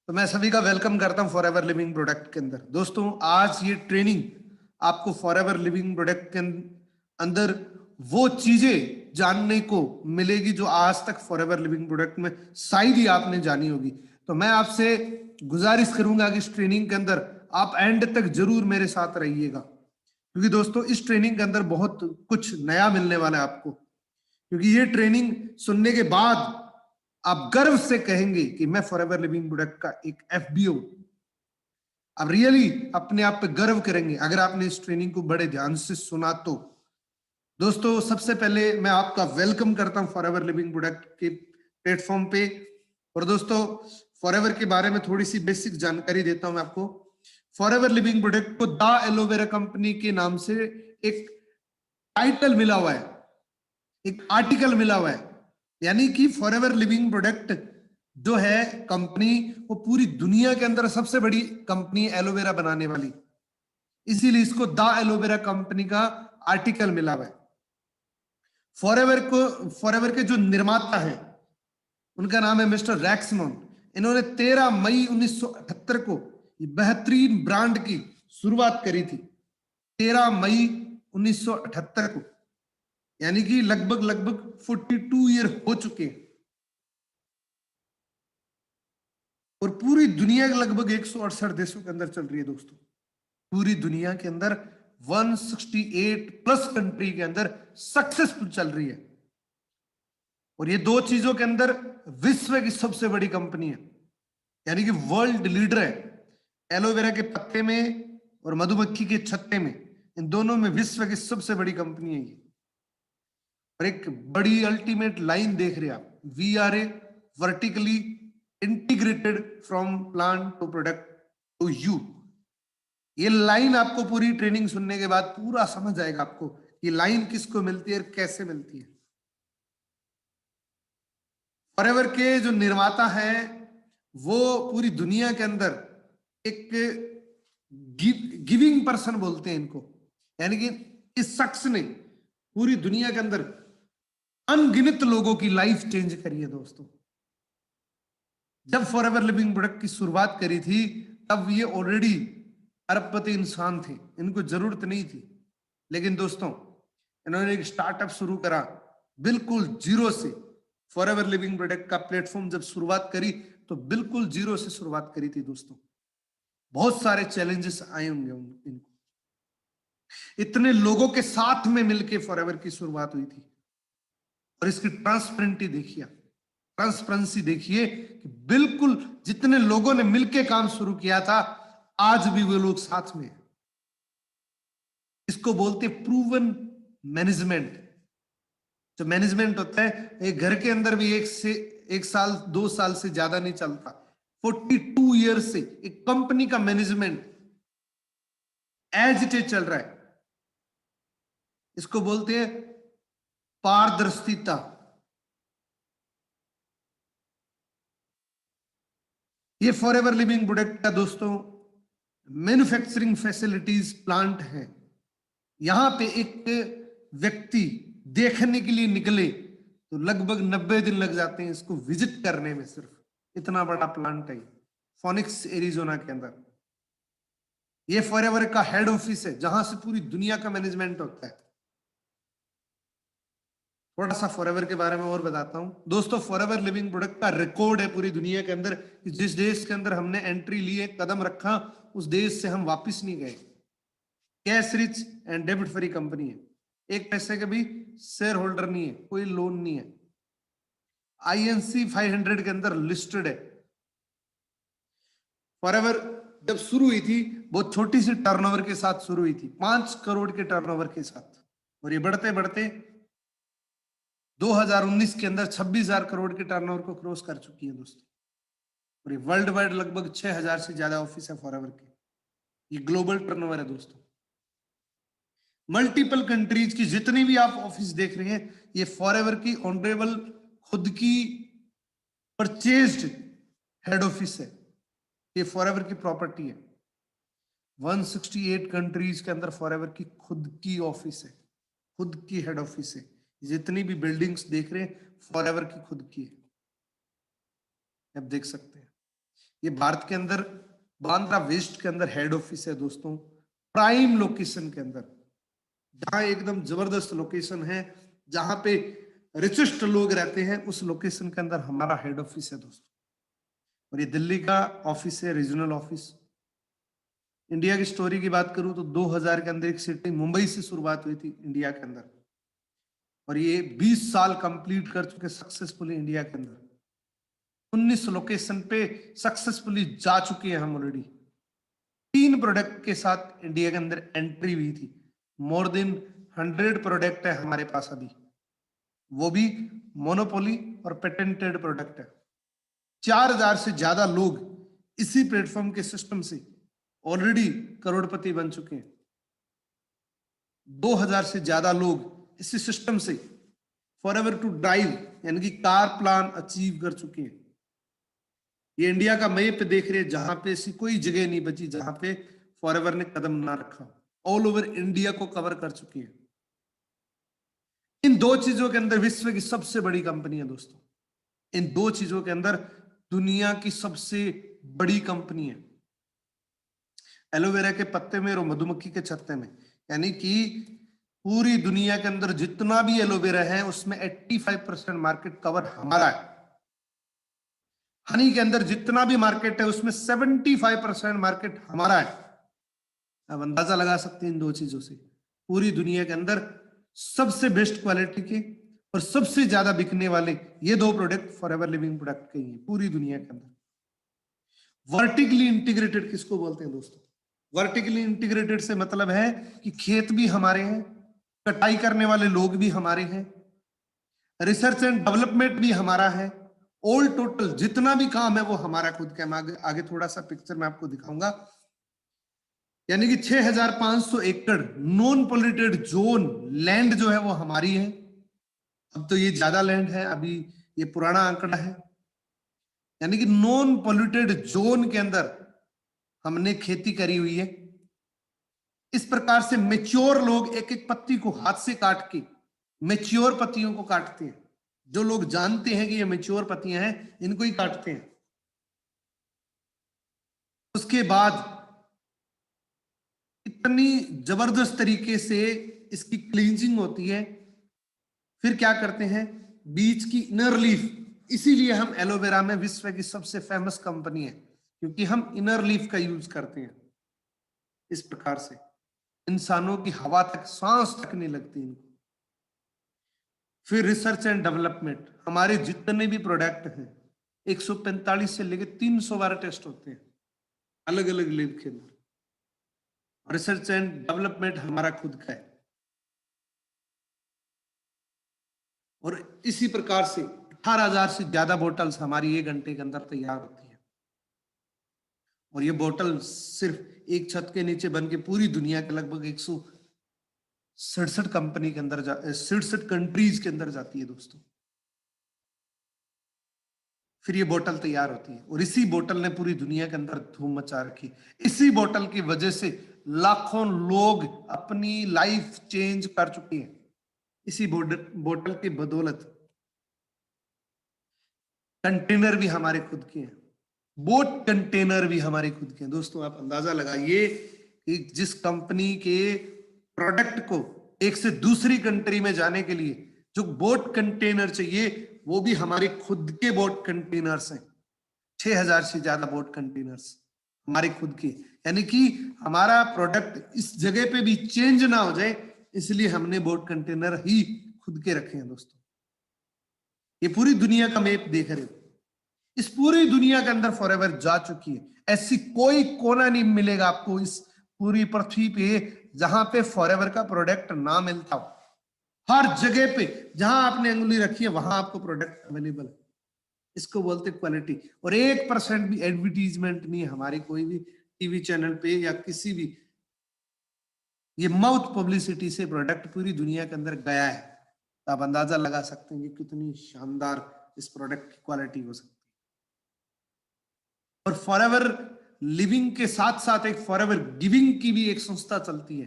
तो मैं सभी का वेलकम करता हूं फॉरएवर लिविंग प्रोडक्ट के अंदर। दोस्तों, आज ये ट्रेनिंग आपको फॉरएवर लिविंग प्रोडक्ट के अंदर वो चीजें जानने को मिलेगी जो आज तक फॉरएवर लिविंग प्रोडक्ट में शायद ही आपने जानी होगी। तो मैं आपसे गुजारिश करूंगा कि इस ट्रेनिंग के अंदर आप एंड तक जरूर मेरे साथ रहिएगा, क्योंकि दोस्तों इस ट्रेनिंग के अंदर बहुत कुछ नया मिलने वाला है आपको। क्योंकि ये ट्रेनिंग सुनने के बाद आप गर्व से कहेंगे कि मैं फॉरएवर लिविंग प्रोडक्ट का एक एफबीओ। आप रियली अपने आप पे गर्व करेंगे अगर आपने इस ट्रेनिंग को बड़े ध्यान से सुना तो। दोस्तों, सबसे पहले मैं आपका वेलकम करता हूं फॉरएवर लिविंग प्रोडक्ट के प्लेटफॉर्म पे। और दोस्तों, फॉरएवर के बारे में थोड़ी सी बेसिक जानकारी देता हूं मैं आपको। फॉरएवर लिविंग प्रोडक्ट को द एलोवेरा कंपनी के नाम से एक टाइटल मिला हुआ है, एक आर्टिकल मिला हुआ है। यानी कि फॉरएवर लिविंग प्रोडक्ट जो है कंपनी, वो पूरी दुनिया के अंदर सबसे बड़ी कंपनी एलोवेरा बनाने वाली, इसीलिए इसको द एलोवेरा कंपनी का आर्टिकल मिला हुआ है। फॉरएवर के जो निर्माता है उनका नाम है मिस्टर रैक्समोन। इन्होंने 13 मई 1978 को बेहतरीन ब्रांड की शुरुआत करी थी। 13 मई 1978 को, यानी कि लगभग 42 ईयर हो चुके हैं। और पूरी दुनिया के लगभग 168 देशों के अंदर चल रही है दोस्तों। पूरी दुनिया के अंदर 168 प्लस कंट्री के अंदर सक्सेसफुल चल रही है। और ये दो चीजों के अंदर विश्व की सबसे बड़ी कंपनी है, यानी कि वर्ल्ड लीडर है। एलोवेरा के पत्ते में और मधुमक्खी के छत्ते में, इन दोनों में विश्व की सबसे बड़ी कंपनी है ये। और एक बड़ी अल्टीमेट लाइन देख रहे हैं आप, we are a vertically integrated from plant to product to you. ये लाइन आपको पूरी ट्रेनिंग सुनने के बाद पूरा समझ आएगा आपको ये लाइन किसको मिलती है और कैसे मिलती है। फॉरएवर के जो निर्माता हैं वो पूरी दुनिया के अंदर एक गिविंग पर्सन बोलते हैं इनको, यानी कि इस शख्स ने पूरी दुनिया के अंदर अनगिनत लोगों की लाइफ चेंज करी है दोस्तों। जब फॉरएवर लिविंग प्रोडक्ट की शुरुआत करी थी तब ये ऑलरेडी अरबपति इंसान थे, इनको जरूरत नहीं थी। लेकिन दोस्तों, इन्होंने एक स्टार्टअप शुरू करा बिल्कुल जीरो से। फॉरएवर लिविंग प्रोडक्ट का प्लेटफॉर्म जब शुरुआत करी तो बिल्कुल जीरो से शुरुआत करी थी दोस्तों। बहुत सारे चैलेंजेस आए होंगे इनको। इतने लोगों के साथ में मिलके फॉरएवर की शुरुआत हुई थी। और इसकी ट्रांसपेरेंसी देखिए कि बिल्कुल जितने लोगों ने मिलके काम शुरू किया था आज भी वो लोग साथ में हैं। इसको बोलते प्रूवन मैनेजमेंट। जो मैनेजमेंट होता है एक घर के अंदर भी एक साल 2 साल से ज्यादा नहीं चलता। 42 ईयर से एक कंपनी का मैनेजमेंट एज इट इज चल रहा है। इसको बोलते हैं पारदर्शिता। ये फॉरएवर लिविंग प्रोडक्ट का दोस्तों मैन्युफैक्चरिंग फैसिलिटीज प्लांट है। यहां पे एक व्यक्ति देखने के लिए निकले तो लगभग 90 दिन लग जाते हैं इसको विजिट करने में। सिर्फ इतना बड़ा प्लांट है फोनिक्स एरिजोना के अंदर। ये फॉरएवर का हेड ऑफिस है जहां से पूरी दुनिया का मैनेजमेंट होता है। थोड़ा सा फॉरएवर के बारे में और बताता हूं दोस्तों। फॉरएवर लिविंग प्रोडक्ट का रिकॉर्ड है पूरी दुनिया के अंदर कि जिस देश के अंदर हमने एंट्री ली है, कदम रखा, उस देश से हम वापस नहीं गए। Cash rich and debit free company है। एक पैसे का भी शेयर होल्डर नहीं है, कोई लोन नहीं है। आईएनसी 500 के अंदर लिस्टेड है। फॉरएवर जब शुरू हुई थी बहुत छोटी सी टर्नओवर के साथ शुरू हुई थी, 5 करोड़ के टर्नओवर के साथ। और ये बढ़ते बढ़ते 2019 के अंदर 26,000 करोड़ के टर्नओवर को क्रॉस कर चुकी है दोस्तों। और ये वर्ल्ड वाइड लगभग 6,000 से ज्यादा ऑफिस है फॉरएवर के। ये ग्लोबल टर्नओवर है दोस्तों। मल्टीपल कंट्रीज की जितनी भी आप ऑफिस देख रहे हैं ये फॉरएवर की ऑनरेबल खुद की परचेज्ड हेड ऑफिस है। ये फॉरएवर की प्रॉपर्टी है। 168 कंट्रीज के अंदर फॉरएवर की खुद की ऑफिस है, खुद की हेड ऑफिस है। जितनी भी बिल्डिंग्स देख रहे हैं फॉरएवर की खुद की है, आप देख सकते हैं। ये भारत के अंदर बांद्रा वेस्ट के अंदर हेड ऑफिस है दोस्तों, प्राइम लोकेशन के अंदर, जहां एकदम जबरदस्त लोकेशन है, जहां पे रिचेस्ट लोग रहते हैं, उस लोकेशन के अंदर हमारा हेड ऑफिस है दोस्तों। और ये दिल्ली का ऑफिस है, रीजनल ऑफिस। इंडिया की स्टोरी की बात करूं तो 2000 के अंदर एक सिटी मुंबई से शुरुआत हुई थी इंडिया के अंदर, और ये 20 साल कंप्लीट कर चुके सक्सेसफुली इंडिया के अंदर। 19 लोकेशन पे सक्सेसफुली जा चुके हैं हम ऑलरेडी। 3 प्रोडक्ट के साथ इंडिया के अंदर एंट्री हुई थी। मोर देन 100 प्रोडक्ट है हमारे पास अभी, वो भी मोनोपोली और पेटेंटेड प्रोडक्ट है। 4000 से ज्यादा लोग इसी प्लेटफॉर्म के सिस्टम से ऑलरेडी करोड़पति बन चुके हैं। 2000 से ज्यादा लोग इसी सिस्टम से फॉरएवर टू ड्राइव यानी कि कार प्लान अचीव कर चुके हैं। ये इंडिया का मैप देख रहे हैं, जहां पे ऐसी कोई जगह नहीं बची जहां पे फॉरएवर ने कदम ना रखा। ऑल ओवर इंडिया को कवर कर चुकी है। इन 2 चीजों के अंदर विश्व की सबसे बड़ी कंपनी है दोस्तों। इन 2 चीजों के अंदर दुनिया की सबसे बड़ी कंपनी है। एलोवेरा के पत्ते में और मधुमक्खी के छत्ते में, यानी कि पूरी दुनिया के अंदर जितना भी एलोवेरा है उसमें 85% मार्केट कवर हमारा है। हनी के अंदर जितना भी मार्केट है उसमें 75% मार्केट हमारा है। अब अंदाजा लगा सकते हैं इन 2 चीजों से पूरी दुनिया के अंदर सबसे बेस्ट क्वालिटी के और सबसे ज्यादा बिकने वाले ये 2 प्रोडक्ट फॉरएवर लिविंग प्रोडक्ट के ही हैं पूरी दुनिया के अंदर। वर्टिकली इंटीग्रेटेड किसको बोलते हैं दोस्तों? वर्टिकली इंटीग्रेटेड से मतलब है कि खेत भी हमारे हैं, कटाई करने वाले लोग भी हमारे हैं, रिसर्च एंड डेवलपमेंट भी हमारा है, ऑल टोटल जितना भी काम है वो हमारा खुद का। मैं आगे थोड़ा सा पिक्चर में आपको दिखाऊंगा। यानी कि 6500 एकड़ नॉन पोल्यूटेड जोन लैंड जो है वो हमारी है। अब तो ये ज्यादा लैंड है, अभी ये पुराना आंकड़ा है। यानी कि नॉन पोल्यूटेड जोन के अंदर हमने खेती करी हुई है। इस प्रकार से मेच्योर लोग एक एक पत्ती को हाथ से काट के मेच्योर पत्तियों को काटते हैं। जो लोग जानते हैं कि ये मेच्योर पत्तियां हैं इनको ही काटते हैं। उसके बाद इतनी जबरदस्त तरीके से इसकी क्लींजिंग होती है। फिर क्या करते हैं, बीज की इनर लीफ, इसीलिए हम एलोवेरा में विश्व की सबसे फेमस कंपनी है, क्योंकि हम इनर लीफ का यूज करते हैं। इस प्रकार से इंसानों की हवा तक, सांस तक नहीं लगती इनको। फिर रिसर्च एंड डेवलपमेंट, हमारे जितने भी प्रोडक्ट हैं 145 से लेकर 300 बार टेस्ट होते हैं अलग अलग लैब के अंदर। रिसर्च एंड डेवलपमेंट हमारा खुद का है। और इसी प्रकार से 18,000 से ज्यादा बोतल्स हमारी 1 घंटे के अंदर तैयार होती है। और ये बोतल सिर्फ एक छत के नीचे बन के पूरी दुनिया के लगभग 167 कंपनी के अंदर 67 कंट्रीज के अंदर जाती है दोस्तों। फिर ये बोतल तैयार होती है और इसी बोतल ने पूरी दुनिया के अंदर धूम मचा रखी। इसी बोतल की वजह से लाखों लोग अपनी लाइफ चेंज कर चुके हैं, इसी बोतल की बदौलत। कंटेनर भी हमारे खुद के हैं, बोट कंटेनर भी हमारे खुद के हैं। दोस्तों आप अंदाजा लगाइए कि जिस कंपनी के प्रोडक्ट को एक से दूसरी कंट्री में जाने के लिए जो बोट कंटेनर चाहिए वो भी हमारे खुद के बोट कंटेनर्स हैं। 6000 से ज्यादा बोट कंटेनर्स हमारे खुद के। यानी कि हमारा प्रोडक्ट इस जगह पे भी चेंज ना हो जाए, इसलिए हमने बोट कंटेनर ही खुद के रखे हैं दोस्तों। ये पूरी दुनिया का मैप देख रहे हो, इस पूरी दुनिया के अंदर फॉरएवर जा चुकी है। ऐसी कोई कोना नहीं मिलेगा आपको इस पूरी पृथ्वी पे जहां पे फॉरएवर का प्रोडक्ट ना मिलता हो। हर जगह पे जहां आपने अंगुली रखी है वहां आपको प्रोडक्ट अवेलेबल है। इसको बोलते क्वालिटी। और 1% भी एडवर्टीजमेंट नहीं है हमारी कोई भी टीवी चैनल पे या किसी भी, ये माउथ पब्लिसिटी से प्रोडक्ट पूरी दुनिया के अंदर गया है। तो आप अंदाजा लगा सकते हैं कि कितनी शानदार इस प्रोडक्ट की क्वालिटी हो सकती है। और फॉरएवर लिविंग के साथ साथ एक फॉरएवर गिविंग की भी एक संस्था चलती है।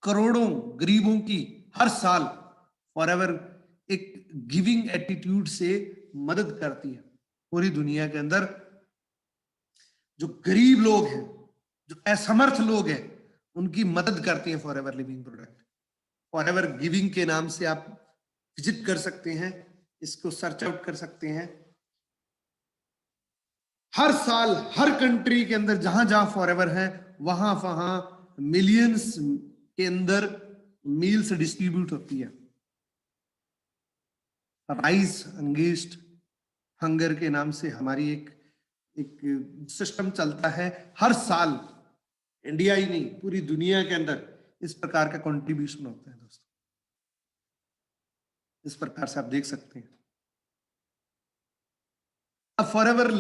करोड़ों गरीबों की हर साल फॉरएवर एक गिविंग एटीट्यूड से मदद करती है पूरी दुनिया के अंदर। जो गरीब लोग हैं, जो असमर्थ लोग हैं, उनकी मदद करती है forever living product. Forever giving के नाम से आप विजिट कर सकते हैं, इसको सर्च आउट कर सकते हैं। हर साल हर कंट्री के अंदर जहां जहां फॉरएवर है वहां वहां मिलियंस के अंदर मील्स डिस्ट्रीब्यूट होती है। राइस अगेंस्ट हंगर के नाम से हमारी एक सिस्टम चलता है। हर साल इंडिया ही नहीं पूरी दुनिया के अंदर इस प्रकार का कंट्रीब्यूशन होता है दोस्तों। इस प्रकार से आप देख सकते हैं। अब फॉरएवर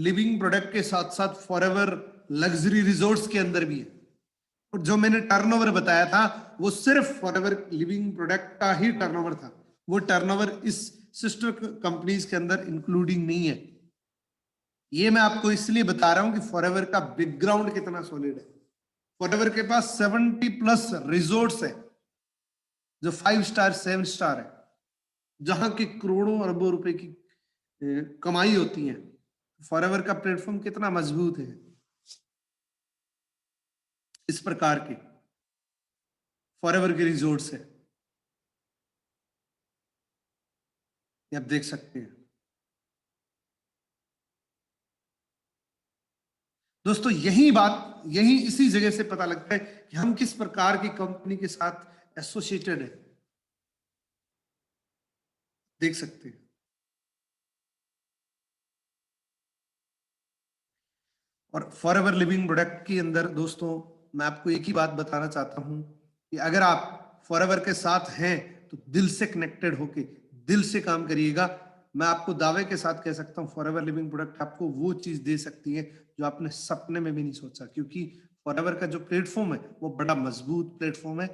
लिविंग प्रोडक्ट के साथ साथ फॉरएवर लग्जरी रिजॉर्ट्स के अंदर भी है। और जो मैंने टर्नओवर बताया था वो सिर्फ फॉरएवर लिविंग प्रोडक्ट का ही टर्नओवर था। वो टर्नओवर इस सिस्टर कंपनीज के अंदर इंक्लूडिंग नहीं है। ये मैं आपको इसलिए बता रहा हूं कि फॉरएवर का बैकग्राउंड कितना सॉलिड है। फॉरएवर के पास 70+ रिजॉर्ट्स है जो 5 स्टार 7 स्टार है, जहां की करोड़ों अरबों रुपए की कमाई होती है। फॉरएवर का प्लेटफॉर्म कितना मजबूत है। इस प्रकार के फॉरएवर के रिजॉर्ट्स है, आप देख सकते हैं दोस्तों। यही इसी जगह से पता लगता है कि हम किस प्रकार की कंपनी के साथ एसोसिएटेड है। देख सकते हैं। और फॉरएवर लिविंग प्रोडक्ट के अंदर दोस्तों मैं आपको एक ही बात बताना चाहता हूं कि अगर आप फॉरएवर के साथ हैं तो दिल से कनेक्टेड होके दिल से काम करिएगा। मैं आपको दावे के साथ कह सकता हूं फॉरएवर लिविंग प्रोडक्ट आपको वो चीज दे सकती है जो आपने सपने में भी नहीं सोचा, क्योंकि फॉरएवर का जो प्लेटफॉर्म है वो बड़ा मजबूत प्लेटफॉर्म है।